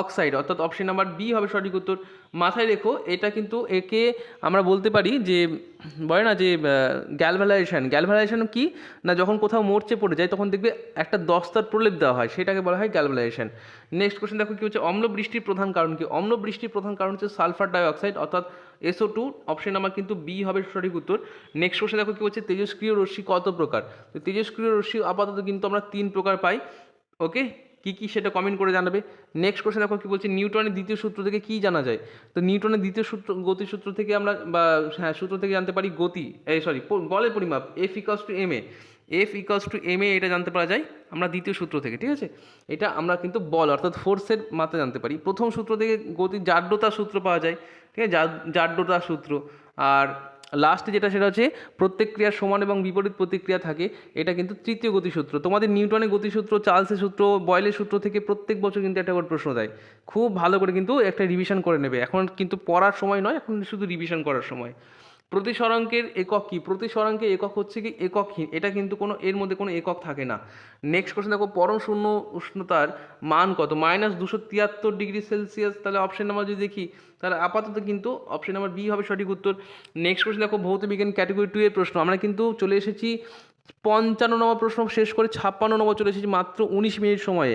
অক্সাইড, অর্থাৎ অপশন নাম্বার বি হবে সঠিক উত্তর। মাথায় রেখো এটা কিন্তু, একে আমরা বলতে পারি যে বলে না যে গ্যালভানাইজেশন কি না, যখন কোথাও মরচে পড়ে যায় তখন দেখবে একটা দস্তার প্রলেপ দেওয়া হয়, সেটাকে বলা হয় গ্যালভানাইজেশন। নেক্সট কোশ্চেন দেখো কি হচ্ছে, অম্ল বৃষ্টির প্রধান কারণ কি? অম্ল বৃষ্টির প্রধান কারণ হচ্ছে সালফার ডাইঅক্সাইড, অর্থাৎ SO2, অপশন নাম্বার কিন্তু বি হবে সঠিক উত্তর। নেক্সট কোশ্চেন দেখো কি হচ্ছে, তেজস্ক্রিয় রশ্মি কত প্রকার? তো তেজস্ক্রিয় রশ্মি আপাতত কিন্তু আমরা 3 প্রকার পাই, ওকে, কি কি সেটা কমেন্ট করে জানাবে। নেক্সট কোশ্চেন দেখো কি বলছে, নিউটনের দ্বিতীয় সূত্র থেকে কি জানা যায়? তো নিউটনের দ্বিতীয় সূত্র, গতি সূত্র থেকে আমরা, বা হ্যাঁ সূত্র থেকে জানতে পারি গতি, বলের পরিমাপ F=ma, F=ma, এটা জানতে পারা যায় আমরা দ্বিতীয় সূত্র থেকে, ঠিক আছে। এটা আমরা কিন্তু বল অর্থাৎ ফোর্সের মাত্রা জানতে পারি। প্রথম সূত্র থেকে গতির জাড্যতার সূত্র পাওয়া যায়, ঠিক আছে, জাড্যতার সূত্র। আর লাস্টে যেটা, সেটা হচ্ছে প্রত্যেক ক্রিয়ার সমান এবং বিপরীত প্রতিক্রিয়া থাকে, এটা কিন্তু তৃতীয় গতিসূত্র। তোমাদের নিউটনের গতিসূত্র, চার্লসের সূত্র, বয়েলের সূত্র থেকে প্রত্যেক বছর কিন্তু একটা করে প্রশ্ন দেয়, খুব ভালো করে কিন্তু একটা রিভিশন করে নেবে, এখন কিন্তু পড়ার সময় নয়, এখন শুধু রিভিশন করার সময়। প্রতিসরাঙ্কের একক কি? প্রতিসরাঙ্কের একক হচ্ছে কি এককহীন, এটা কিন্তু কোনো এর মধ্যে কোনো একক থাকে না। নেক্সট কোশ্চেন দেখো, পরম শূন্য উষ্ণতার মান কত? -273°C। তাহলে অপশন নাম্বার যদি দেখি তাহলে আপাতত কিন্তু অপশন নাম্বার বি হবে সঠিক উত্তর। নেক্সট কোশ্চেন দেখো, ভৌত বিজ্ঞান ক্যাটাগরি 2 এর প্রশ্ন। আমরা কিন্তু চলে এসেছি নম্বর প্রশ্ন শেষ করে 56 নম্বর চলে এসেছি মাত্র 19 মিনিট সময়ে।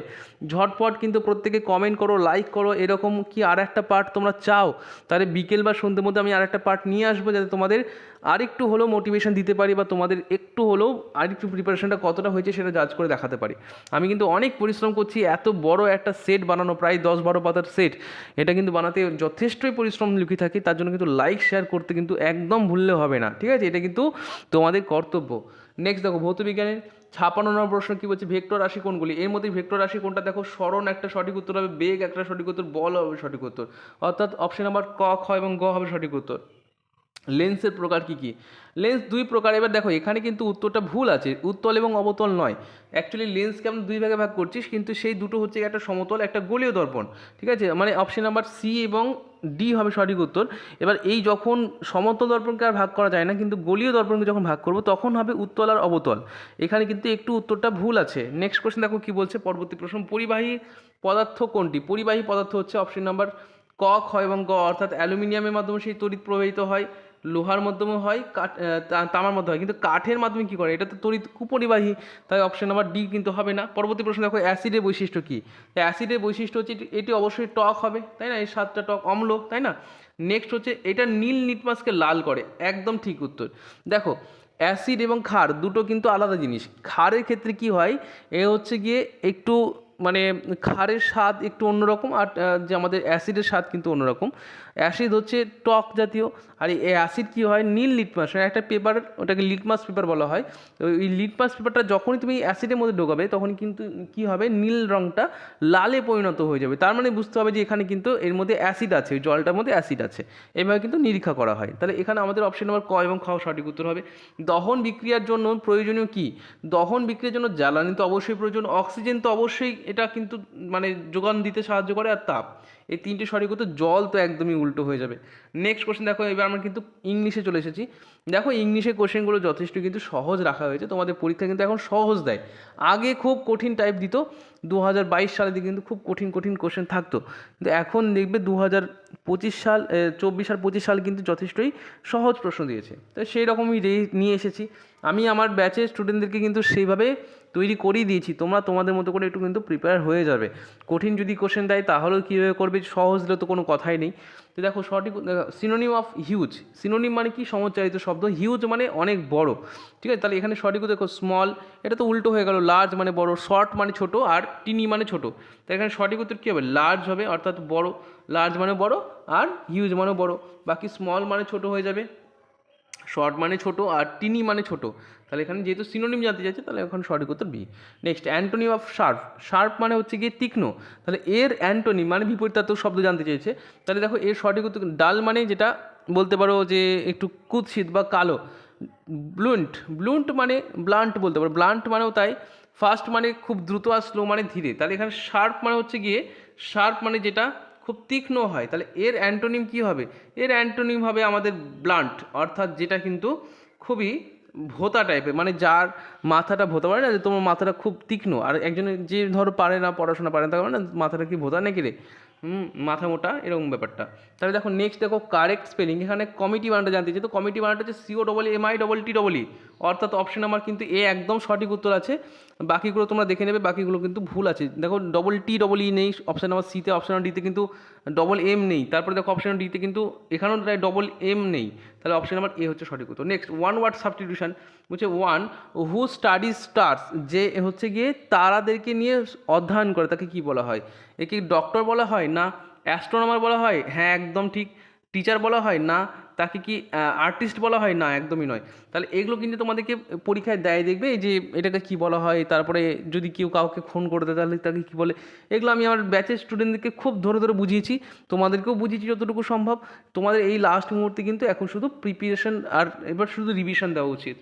ঝটপট কিন্তু প্রত্যেকে কমেন্ট করো, লাইক করো। এরকম কি আর একটা পার্ট তোমরা চাও, তাহলে বিকেল বা সন্ধ্যের মধ্যে আমি আর একটা পার্ট নিয়ে আসবো, যাতে তোমাদের আরেকটু হলেও মোটিভেশন দিতে পারি বা তোমাদের একটু হলেও আরেকটু প্রিপারেশনটা কতটা হয়েছে সেটা জাজ করে দেখাতে পারি। আমি কিন্তু অনেক পরিশ্রম করছি, এত বড় একটা সেট বানানো, প্রায় 10-12 পাতার সেট, এটা কিন্তু বানাতে যথেষ্টই পরিশ্রম লুকি থাকি। তার জন্য কিন্তু লাইক শেয়ার করতে কিন্তু একদম ভুললে হবে না, ঠিক আছে? এটা কিন্তু তোমাদের কর্তব্য। নেক্সট দেখো ভৌতবিজ্ঞানের 56 নম্বর প্রশ্ন কী বলছে, ভেক্টর রাশি কোনগুলি? এর মধ্যে ভেক্টর রাশি কোনটা দেখো, সরণ একটা সঠিক উত্তর হবে, বেগ একটা সঠিক উত্তর, বল হবে সঠিক উত্তর, অর্থাৎ অপশন নাম্বার ক, খ এবং গ হবে সঠিক উত্তর। লেন্সের প্রকার কী কী? লেন্স দুই প্রকার। এবার দেখো এখানে কিন্তু উত্তরটা ভুল আছে, উত্তল এবং অবতল নয়। অ্যাকচুয়ালি লেন্সকে আমরা দুই ভাগে ভাগ করছিস, কিন্তু সেই দুটো হচ্ছে একটা সমতল, একটা গোলীয় দর্পণ, ঠিক আছে? মানে অপশন নাম্বার সি এবং ডি হবে সঠিক উত্তর। এবার এই যখন সমতল দর্পণকে আর ভাগ করা যায় না, কিন্তু গোলীয় দর্পণকে যখন ভাগ করব তখন হবে উত্তল আর অবতল। এখানে কিন্তু একটু উত্তরটা ভুল আছে। নেক্সট কোশ্চেন দেখো কী বলছে, পরবর্তী প্রশ্ন, পরিবাহী পদার্থ কোনটি? পরিবাহী পদার্থ হচ্ছে অপশন নাম্বার ক, খ এবং গ, অর্থাৎ অ্যালুমিনিয়ামের মাধ্যমে সেই তড়িৎ প্রবাহিত হয়, লোহার মাধ্যমে হয়, তামার মাধ্যমে হয়, কিন্তু কাঠের মাধ্যমে কী করে? এটা তো তড়িৎ কুপরিবাহী, তাই অপশন নাম্বার ডি কিন্তু হবে না। পরবর্তী প্রশ্ন দেখো, অ্যাসিডের বৈশিষ্ট্য কী? অ্যাসিডের বৈশিষ্ট্য হচ্ছে এটি অবশ্যই টক হবে, তাই না? এর স্বাদটা টক, অম্ল, তাই না? নেক্সট হচ্ছে এটা নীল লিটমাসকে লাল করে, একদম ঠিক উত্তর। দেখো অ্যাসিড এবং ক্ষার দুটো কিন্তু আলাদা জিনিস। ক্ষারের ক্ষেত্রে কি হয়, এ হচ্ছে গিয়ে একটু মানে ক্ষারের স্বাদ একটু অন্যরকম, আর যে আমাদের অ্যাসিডের স্বাদ কিন্তু অন্যরকম। অ্যাসিড হচ্ছে টক জাতীয়, আর এই অ্যাসিড কী হয়, নীল লিটমাস, একটা পেপার, ওটাকে লিটমাস পেপার বলা হয়। তো এই লিটমাস পেপারটা যখনই তুমি অ্যাসিডের মধ্যে ঢোকাবে তখন কিন্তু কী হবে, নীল রঙটা লালে পরিণত হয়ে যাবে। তার মানে বুঝতে হবে যে এখানে কিন্তু এর মধ্যে অ্যাসিড আছে, ওই জলটার মধ্যে অ্যাসিড আছে। এভাবে কিন্তু নিরীক্ষা করা হয়। তাহলে এখানে আমাদের অপশন নাম্বার ক এবং খ সঠিক উত্তর হবে। দহন বিক্রিয়ার জন্য প্রয়োজনীয় কি? দহন বিক্রিয়ার জন্য জ্বালানি তো অবশ্যই প্রয়োজন, অক্সিজেন তো অবশ্যই এটা কিন্তু মানে যোগান দিতে সাহায্য করে, আর তাপ, এই তিনটে সঠিক উত্তর। জল তো একদমই উল্টো হয়ে যাবে। নেক্সট কোশ্চেন দেখো, এবার আমরা কিন্তু ইংলিশে চলে এসেছি। দেখো ইংলিশে কোশ্চেনগুলো যথেষ্ট কিন্তু সহজ রাখা হয়েছে, তোমাদের পরীক্ষা কিন্তু এখন সহজ দেয়। আগে খুব কঠিন টাইপ দিত, 2022 সালের দিকে কিন্তু খুব কঠিন কঠিন কোশ্চেন থাকতো, কিন্তু এখন দেখবে 2024 সাল 24 আর 25 সাল কিন্তু যথেষ্টই সহজ প্রশ্ন দিয়েছে। তো সেই রকমই নিয়ে এসেছি আমি আমার ব্যাচের স্টুডেন্টদেরকে, কিন্তু সেইভাবে তৈরি করেই দিয়েছি। তোমরা তোমাদের মতো করে একটু কিন্তু প্রিপেয়ার হয়ে যাবে। কঠিন যদি কোশ্চেন দেয় তাহলেও কীভাবে করবে, সহজ দিলে তো কোনো কথাই নেই। তো দেখো সঠিক সিনোনিম অফ হিউজ, সিনোনিম মানে কি, সমচ্চারিত শব্দ, হিউজ মানে অনেক বড়, ঠিক আছে? তাহলে এখানে সঠিক দেখো স্মল, এটা তো উল্টো হয়ে গেল, লার্জ মানে বড়, শর্ট মানে ছোট, আর টিনি মানে ছোট। তাই এখানে সঠিক উত্তর কী হবে, লার্জ হবে, অর্থাৎ বড়। লার্জ মানে বড়, আর হিউজ মানে বড়। বাকি স্মল মানে ছোট হয়ে যাবে, শর্ট মানে ছোট, আর টিনি মানে ছোট। তাহলে এখানে যেহেতু সিনোনিম জানতে চাইছে, তাহলে এখন সঠিক উত্তর B. Next antonym of sharp, sharp মানে হচ্ছে গিয়ে তীক্ষ্ণ, তাহলে এর অ্যান্টোনিম মানে বিপরীতার্থক শব্দ জানতে চেয়েছে। তাহলে দেখো এর সঠিক উত্তর, ডাল মানে যেটা বলতে পারো যে একটু কুৎসিত বা কালো। ব্লুন্ট, ব্লুন্ট মানে ব্লান্ট বলতে পারো, ব্লান্ট মানেও তাই। ফাস্ট মানে খুব দ্রুত, আর স্লো মানে ধীরে। তাহলে এখানে শার্প মানে হচ্ছে গিয়ে, শার্প মানে যেটা খুব তীক্ষ্ণ হয়। তাহলে এর অ্যান্টোনিম কী হবে, এর অ্যান্টোনিম হবে আমাদের ব্লান্ট, অর্থাৎ যেটা কিন্তু খুবই ভোঁতা টাইপের, মানে যার মাথাটা ভোঁতা, পারে না যে তোমার মাথাটা খুব তীক্ষ্ণ, আর একজনের যে ধরো পারে না, পড়াশোনা পারে না, তার মানে মাথাটা কি ভোঁতা নাকি রে, মাথা মোটা, এরকম ব্যাপারটা। তাহলে দেখো নেক্সট দেখো কারেক্ট স্পেলিং, এখানে কমিটি বানানটা জানতে চাই। তো কমিটি বানানটা হচ্ছে COMMITTEE, অর্থাৎ অপশন নাম্বার কিন্তু এ একদম সঠিক উত্তর আছে। বাকিগুলো তোমরা দেখে নেবে, বাকিগুলো কিন্তু ভুল আছে। দেখো TEE নেই অপশন নাম্বার সিতে, অপশন নাম্বার ডিতে কিন্তু M নেই। তারপরে দেখো অপশন ডিতে কিন্তু এখানেও M নেই। তাহলে অপশন নাম্বার এ হচ্ছে সঠিক উত্তর। নেক্সট ওয়ান ওয়ার্ড সাবস্টিটিউশন বলছে, ওয়ান হু স্টাডিজ স্টার্স, যে হচ্ছে গিয়ে তারাদেরকে নিয়ে অধ্যয়ন করে, তাকে কি বলা হয়? একে ডক্টর বলা হয় না, অ্যাস্ট্রোনমার বলা হয়, হ্যাঁ একদম ঠিক। টিচার বলা হয় না, তাকে কি আর্টিস্ট বলা হয়, না একদমই নয়। তাহলে এগুলো কিন্তু তোমাদেরকে পরীক্ষায় দেয়, দেখবে যে এটাকে কি বলা হয়। তারপরে যদি কেউ কাউকে খুন করে দেয় তাহলে তাকে কী বলে, এগুলো আমি আমার ব্যাচের স্টুডেন্টদেরকে খুব ধরে ধরে বুঝিয়েছি, তোমাদেরকেও বুঝিয়েছি যতটুকু সম্ভব। তোমাদের এই লাস্ট মুহূর্তে কিন্তু এখন শুধু প্রিপারেশন, আর এবার শুধু রিভিশন দেওয়া উচিত।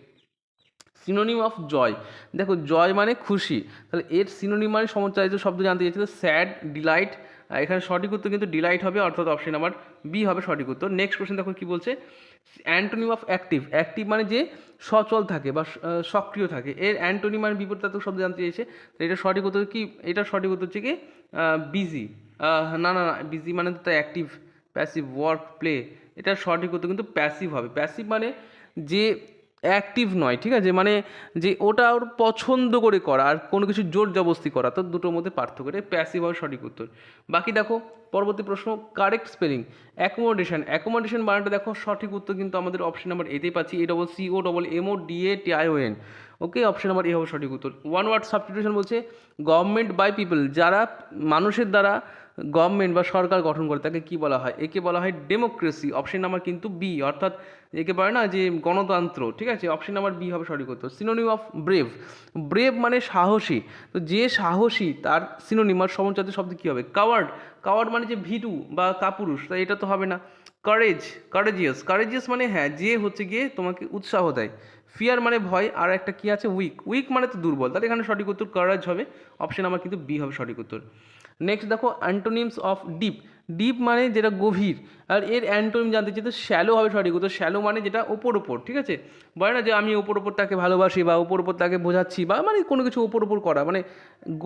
সিনোনিম অফ জয়, দেখো জয় মানে খুশি, তাহলে এর সিনোনিম মানে সমচ্চারিত শব্দ জানতে চাইছিল, স্যাড, ডিলাইট। এখানে সঠিক উত্তর কিন্তু ডিলাইট হবে, অর্থাৎ অপশন নাম্বার বি হবে সঠিক উত্তর। নেক্সট কোশ্চেন দেখো কী বলছে, অ্যান্টোনিম অফ অ্যাক্টিভ, অ্যাক্টিভ মানে যে সচল থাকে বা সক্রিয় থাকে, এর অ্যান্টোনিম মানে বিপরীতার্থক শব্দ জানতে চেয়েছে। তো এটা সঠিক উত্তর কি, এটা সঠিক উত্তর হচ্ছে কি বিজি, না না না, বিজি মানে তো অ্যাক্টিভ, প্যাসিভ, ওয়ার্ক, প্লে, এটার সঠিক উত্তর কিন্তু প্যাসিভ হবে। প্যাসিভ মানে যে অ্যাক্টিভ নয়, ঠিক আছে, মানে যে ওটা ওর পছন্দ করে করা আর কোনো কিছু জোর জবরদস্তি করা, তো দুটোর মধ্যে পার্থক্য, এটা প্যাসিভ হবে সঠিক উত্তর। বাকি দেখো পরবর্তী প্রশ্ন, কারেক্ট স্পেলিং অ্যাকোমোডেশন। অ্যাকোমোডেশন বানানটা দেখো সঠিক উত্তর কিন্তু আমাদের অপশন নাম্বার এতেই পাচ্ছি, ACCOMMODATION। Okay, option number A হবে সঠিক উত্তর। ওয়ান ওয়ার্ড সাবস্টিটিউশন বলছে গভর্নমেন্ট বাই পিপল, যারা মানুষের দ্বারা গভর্নমেন্ট বা সরকার গঠন করে তাকে কি বলা হয়? একে বলা হয় ডেমোক্রেসি। অপশন নাম্বার কিন্তু বি, অর্থাৎ একে বলে না যে গণতন্ত্র, ঠিক আছে, অপশন নাম্বার বি হবে সঠিক উত্তর। সিনোনিম অফ ব্রেভ, ব্রেভ মানে সাহসী, তো যে সাহসী তার সিনোনিম আর সমানুপাতিক শব্দ কী হবে? কাওয়ার্ড, কাওয়ার্ড মানে যে ভীরু বা কাপুরুষ, তাই এটা তো হবে না। কারেজ, কারেজিয়াস, কারেজিয়াস মানে হ্যাঁ যে হচ্ছে গিয়ে তোমাকে উৎসাহ দেয়। ফিয়ার মানে ভয়, আর একটা কি আছে উইক, উইক মানে তো দুর্বল, তাহলে এখানে সঠিক উত্তর কারেজ হবে, অপশন নাম্বার কিন্তু বি হবে সঠিক উত্তর। নেক্সট দেখো অ্যান্টোনিমস অফ ডিপ, ডিপ মানে যেটা গভীর, আর এর অ্যান্টোনিম জানতে চাই তো শ্যালো হবে সঠিক উত্তর। শ্যালো মানে যেটা ওপর ওপর, ঠিক আছে, বলে না যে আমি ওপর ওপর তাকে ভালোবাসি বা ওপর ওপর তাকে বোঝাচ্ছি, বা মানে কোনো কিছু ওপর ওপর করা, মানে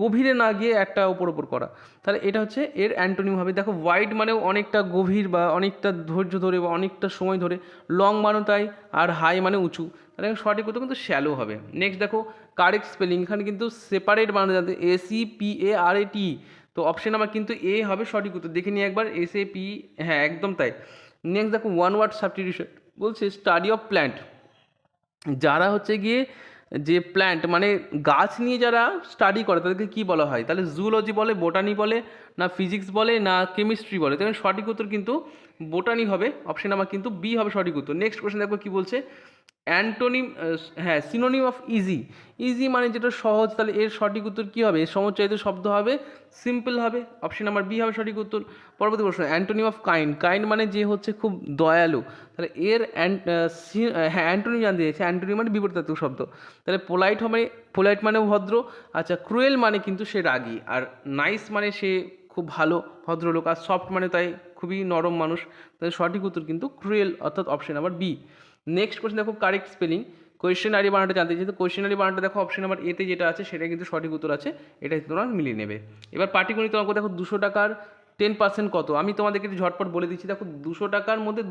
গভীরে না গিয়ে একটা ওপর ওপর করা, তাহলে এটা হচ্ছে এর অ্যান্টোনিম হবে। দেখো ওয়াইড মানেও অনেকটা গভীর বা অনেকটা ধৈর্য ধরে বা অনেকটা সময় ধরে, লং মানে তাই, আর হাই মানে উঁচু, তাহলে সঠিক উত্তর কিন্তু শ্যালো হবে। নেক্সট দেখো কারেক্ট স্পেলিং, এখানে কিন্তু সেপারেট বানানো যাতে ACPARAT, তো অপশন নাম্বার কিন্তু এ হবে সঠিক উত্তর, দেখে নিই একবার, SAP, হ্যাঁ একদম তাই। নেক্সট দেখো ওয়ান ওয়ার্ড সাবস্টিটিউশন বলছে স্টাডি অফ প্ল্যান্ট, যারা হচ্ছে গিয়ে যে প্ল্যান্ট মানে গাছ নিয়ে যারা স্টাডি করে তাদেরকে কী বলা হয়? তাহলে জুলজি বলে, বোটানি বলে, না ফিজিক্স বলে, না কেমিস্ট্রি বলে, তাহলে সঠিক উত্তর কিন্তু বোটানি হবে, অপশন নাম্বার কিন্তু বি হবে সঠিক উত্তর। নেক্সট কোয়েশ্চেন দেখো কী বলছে, অ্যান্টোনিম, হ্যাঁ সিনোনিম অফ ইজি, ইজি মানে যেটা সহজ, তাহলে এর সঠিক উত্তর কী হবে? সমচ্চায়িত শব্দ হবে, সিম্পল হবে, অপশন নাম্বার বি হবে সঠিক উত্তর। পরবর্তী প্রশ্ন, অ্যান্টোনিম অফ কাইন্ড, কাইন্ড মানে যে হচ্ছে খুব দয়ালু, তাহলে এর হ্যাঁ অ্যান্টোনিম জানতে চাইছে, অ্যান্টোনিম মানে বিপরীতার্থক শব্দ, তাহলে পোলাইট হবে, পোলাইট মানে ভদ্র, আচ্ছা ক্রুয়েল মানে কিন্তু সে রাগী, আর নাইস মানে সে খুব ভালো ভদ্রলোক, আর সফট মানে তাই খুবই নরম মানুষ, তাহলে সঠিক উত্তর কিন্তু ক্রুয়েল, অর্থাৎ option number B. Next question দেখো কারেক্ট স্পেলিং, কোয়েশ্চেনারি বানানটা জানতে চাই, তো কোয়েশ্চেনারি বানানটা দেখো অপশন নাম্বার এতে যেটা আছে সেটা কিন্তু সঠিক উত্তর আছে, এটা তোমরা মিলিয়ে নেবে। এবার পাটিগণিত অঙ্ক দেখো 200 টাকার 10% কত? আমি তোমাদেরকে একটু ঝটপট বলে দিচ্ছি, দেখো 200 টাকার মধ্যে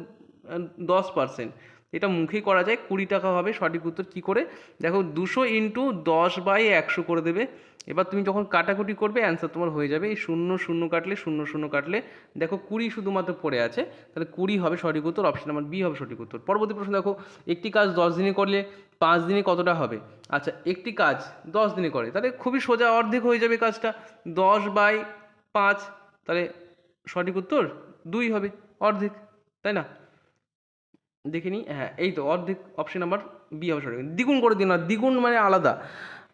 10%, এটা মুখেই করা যায়, 20 টাকা হবে সঠিক উত্তর। কী করে? দেখো 200 ইন্টু 10/100 করে দেবে, এবার তুমি যখন কাটাকুটি করবে অ্যান্সার তোমার হয়ে যাবে, এই শূন্য শূন্য কাটলে শূন্য শূন্য কাটলে দেখো 20 শুধুমাত্র পড়ে আছে, তাহলে 20 হবে সঠিক উত্তর, অপশন নাম্বার বি হবে সঠিক উত্তর। পরবর্তী প্রশ্ন দেখো, একটি কাজ 10 দিনে করলে 5 দিনে কতটা হবে? আচ্ছা একটি কাজ 10 দিনে করে, তাহলে খুবই সোজা, অর্ধেক হয়ে যাবে কাজটা, 10/5, তাহলে সঠিক উত্তর 2 হবে, অর্ধেক, তাই না? দেখে নিই, হ্যাঁ এই তো অর্ধেক, অপশন নাম্বার বি হবে সঠিক। দ্বিগুণ করে দিন না, দ্বিগুণ মানে আলাদা,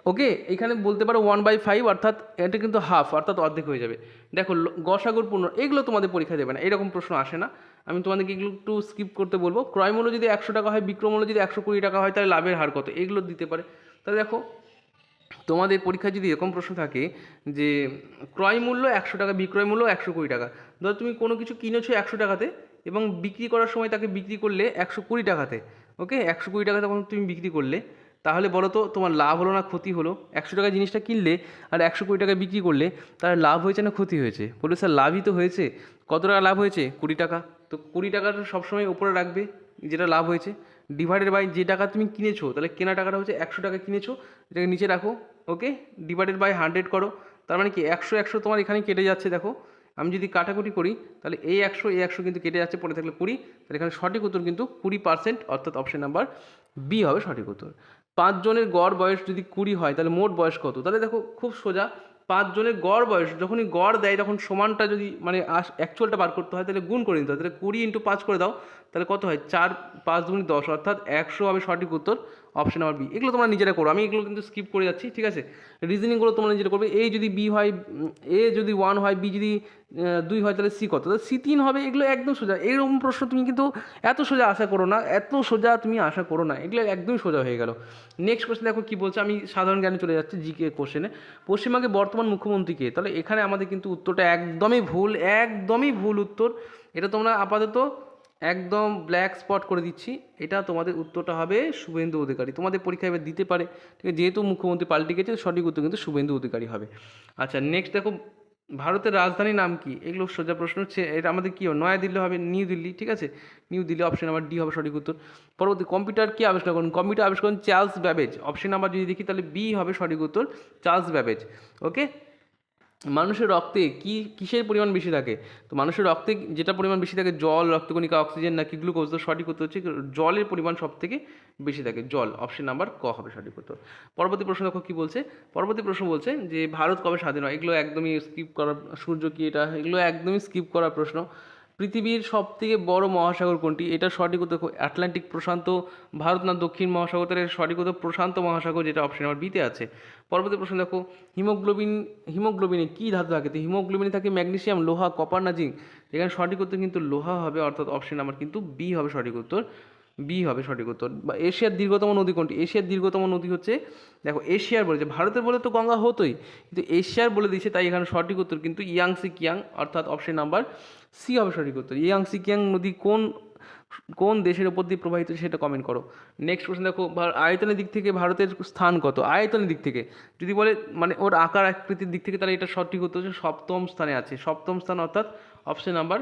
ওকে, এখানে বলতে পারো 1/5, অর্থাৎ এটা কিন্তু হাফ, অর্থাৎ অর্ধেক হয়ে যাবে। দেখো গসাগুর পূর্ণ, এগুলো তোমাদের পরীক্ষা দেবে না, এরকম প্রশ্ন আসে না, আমি তোমাদেরকে এগুলো একটু স্কিপ করতে বলবো। ক্রয় মূল্য যদি 100 টাকা হয়, বিক্রয় মূল্য যদি 120 টাকা হয়, তাহলে লাভের হার কত? এগুলো দিতে পারে। তাহলে দেখো তোমাদের পরীক্ষায় যদি এরকম প্রশ্ন থাকে যে ক্রয় মূল্য 100 টাকা, বিক্রয় মূল্য 120 টাকা, ধরো তুমি কোনো কিছু কিনেছো 100 টাকাতে এবং বিক্রি করার সময় তাকে বিক্রি করলে 120 টাকাতে, ওকে, 120 টাকা তখন তুমি বিক্রি করলে, তাহলে বলো তো তোমার লাভ হলো না ক্ষতি হলো? 100 টাকা জিনিসটা কিনলে আর 120 টাকা বিক্রি করলে, তার লাভ হয়েছে না ক্ষতি হয়েছে? বলবে স্যার লাভই তো হয়েছে। কত টাকা লাভ হয়েছে? 20 টাকা, তো 20 টাকাটা সবসময় উপরে রাখবে যেটা লাভ হয়েছে, ডিভাইডেড বাই যে টাকা তুমি কিনেছো, তাহলে কেনা টাকাটা হচ্ছে 100 টাকা কিনেছো, এটাকে নিচে রাখো, ওকে, ডিভাইডেড বাই 100 করো, তার মানে কি 100 100 তোমার এখানে কেটে যাচ্ছে। দেখো আমি যদি কাটাকুটি করি তাহলে এই 100 কিন্তু কেটে যাচ্ছে, পড়ে থাকলে 20, তাহলে এখানে সঠিক উত্তর কিন্তু 20%, অর্থাৎ অপশন নাম্বার বি হবে সঠিক উত্তর। 5 জনের গড় বয়স যদি 20 হয়, তাহলে মোট বয়স কত? তাহলে দেখো খুব সোজা, 5 জনের গড় বয়স যখনই গড় দেয় তখন সমানটা যদি মানে অ্যাকচুয়ালটা বার করতে হয় তাহলে গুণ করে নিতে হয়, তাহলে 20 ইন্টু 5 করে দাও, তাহলে কত হয়? 4 5 দুগুণে 10, অর্থাৎ 100 হবে সঠিক উত্তর, অপশন নাম্বার বি। এগুলো তোমরা নিজেরা করো, আমি এগুলো কিন্তু স্কিপ করে যাচ্ছি, ঠিক আছে, রিজনিংগুলো তোমরা নিজেরা করবে। এ যদি বি হয়, এ যদি 1 হয়, বি যদি 2 হয়, তাহলে সি কত? তাহলে সি 3 হবে। এগুলো একদম সোজা, এরকম প্রশ্ন তুমি কিন্তু এত সোজা আশা করো না, এত সোজা তুমি আশা করো না, এগুলো একদমই সোজা হয়ে গেল। নেক্সট কোশ্চেন দেখো কী বলছে, আমি সাধারণ জ্ঞানে চলে যাচ্ছি, জিকে কোশ্চেনে। পশ্চিমবঙ্গের বর্তমান মুখ্যমন্ত্রী কে? তাহলে এখানে আমাদের কিন্তু উত্তরটা একদমই ভুল, একদমই ভুল উত্তর, এটা তোমরা আপাতত একদম ব্ল্যাক স্পট করে দিচ্ছি, এটা তোমাদের উত্তরটা হবে শুভেন্দু অধিকারী। তোমাদের পরীক্ষা এবার দিতে পারে, ঠিক আছে, যেহেতু মুখ্যমন্ত্রী পাল্টে গেছে, সঠিক উত্তর কিন্তু শুভেন্দু অধিকারী হবে। আচ্ছা নেক্সট দেখো ভারতের রাজধানীর নাম কি? এগুলো সোজা প্রশ্ন হচ্ছে, এটা আমাদের কী হবে, নয়াদিল্লি হবে, নিউ দিল্লি, ঠিক আছে, new Delhi, option number D হবে সঠিক উত্তর। পরবর্তী, কম্পিউটার কি আবিষ্কার করেন? কম্পিউটার আবিষ্কার করেন চার্লস ব্যাবেজ, অপশন নাম্বার যদি দেখি তাহলে বি হবে সঠিক উত্তর, চার্লস ব্যাবেজ। ওকে। মানুষের রক্তে কিসের পরিমাণ বেশি থাকে? তো মানুষের রক্তে যেটা পরিমাণ বেশি থাকে, জল, রক্তকণিকা, অক্সিজেন নাকি গ্লুকোজ? তো সঠিক উত্তর হচ্ছে জলের পরিমাণ সব থেকে বেশি থাকে, জল, অপশন নাম্বার ক হবে সঠিক উত্তর। পরবর্তী প্রশ্ন দেখো কী বলছে। পরবর্তী প্রশ্ন বলছে যে ভারত কবে স্বাধীন হয়? এগুলো একদমই স্কিপ করা, সূর্য কি এটা, এগুলো একদমই স্কিপ করা প্রশ্ন। পৃথিবীর সবথেকে বড় মহাসাগর কোনটি? এটা সঠিক উত্তর আটলান্টিক প্রশান্ত, ভারত না দক্ষিণ মহাসাগর? তাহলে সঠিক উত্তর প্রশান্ত মহাসাগর, যেটা অপশন নাম্বার বিতে আছে। পরবর্তী প্রশ্ন দেখো, হিমোগ্লোবিনে কী ধাতু থাকে? তো হিমোগ্লোবিনে থাকে ম্যাগনেসিয়াম, লোহা, কপার না জিঙ্ক? এখানে সঠিক উত্তর কিন্তু লোহা হবে, অর্থাৎ অপশন নাম্বার কিন্তু বি হবে সঠিক উত্তর, বি হবে সঠিক উত্তর। বা এশিয়ার দীর্ঘতম নদী কোনটি? এশিয়ার দীর্ঘতম নদী হচ্ছে, দেখো এশিয়ার বলেছে, ভারতের বলে তো গঙ্গা হতোই, কিন্তু এশিয়ার বলে দিয়েছে, তাই এখানে সঠিক উত্তর কিন্তু ইয়াংসি কিয়াং, অর্থাৎ অপশন নাম্বার সি হবে সঠিক উত্তর। ইয়াংসি কিয়াং নদী কোন কোন দেশের উপর দিয়ে প্রবাহিত সেটা কমেন্ট করো। নেক্সট কোশ্চেন দেখো, আয়তনের দিক থেকে ভারতের স্থান কত? আয়তনের দিক থেকে যদি বলে, মানে ওর আকার আকৃতির দিক থেকে, তাহলে এটা সঠিক উত্তর হচ্ছে সপ্তম স্থানে আছে, সপ্তম স্থান, অর্থাৎ অপশন নাম্বার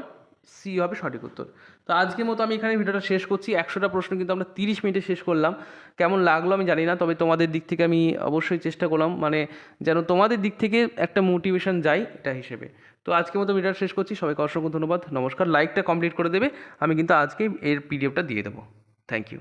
সি হবে সঠিক উত্তর। তো আজকের মতো আমি এখানে ভিডিওটা শেষ করছি। 100টা প্রশ্ন কিন্তু আমরা 30 মিনিটে শেষ করলাম। কেমন লাগলো আমি জানি না, তবে তোমাদের দিক থেকে আমি অবশ্যই চেষ্টা করলাম, মানে যেন তোমাদের দিক থেকে একটা মোটিভেশন যায় এটা হিসেবে। তো আজকের মতো ভিডিওটা শেষ করছি। সবাইকে অসংখ্য ধন্যবাদ, নমস্কার। লাইকটা কমপ্লিট করে দেবে, আমি কিন্তু আজকেই এর পিডিএফটা দিয়ে দেবো। Thank you.